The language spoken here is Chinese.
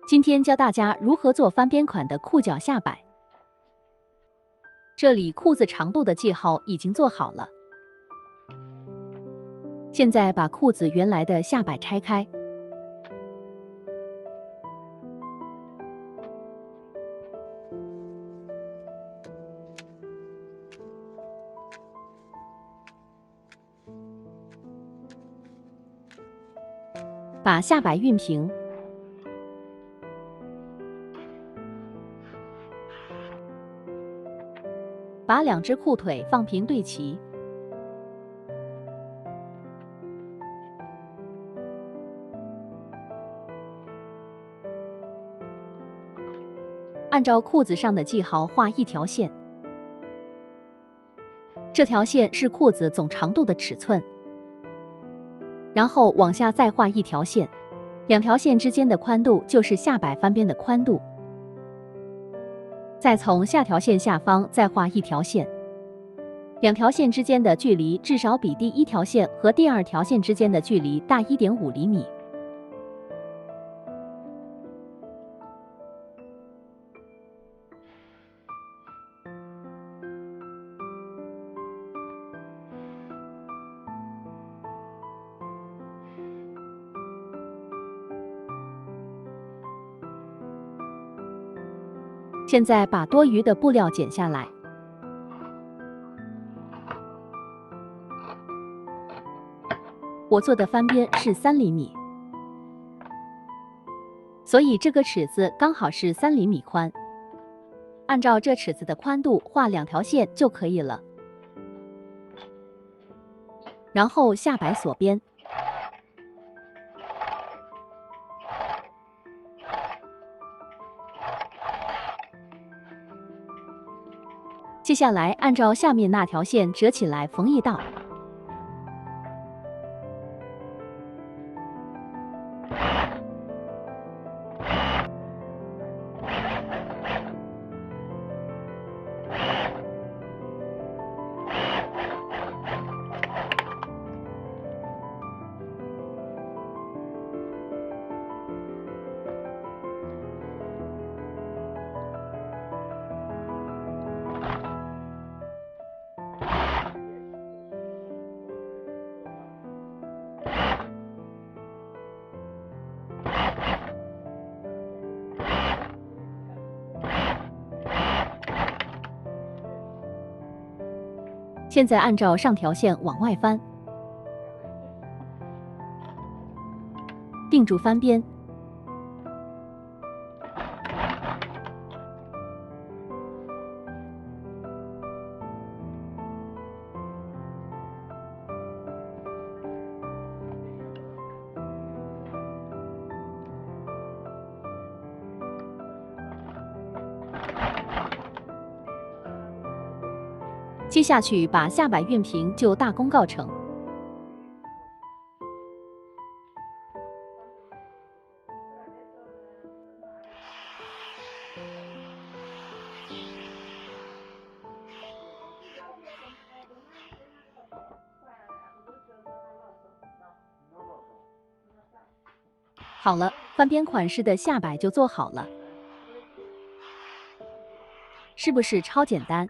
今天教大家如何做翻边款的裤脚下摆。这里裤子长度的记号已经做好了。现在把裤子原来的下摆拆开，把下摆熨平。把两只裤腿放平对齐，按照裤子上的记号画一条线，这条线是裤子总长度的尺寸，然后往下再画一条线，两条线之间的宽度就是下摆翻边的宽度。再从下条线下方再画一条线，两条线之间的距离至少比第一条线和第二条线之间的距离大 1.5 厘米。现在把多余的布料剪下来，我做的翻边是3厘米，所以这个尺子刚好是3厘米宽。按照这尺子的宽度画两条线就可以了。然后下摆锁边。接下来按照下面那条线折起来缝一道。现在按照上条线往外翻，定住翻边。接下去把下摆熨平就大功告成。好了，翻边款式的下摆就做好了，是不是超简单？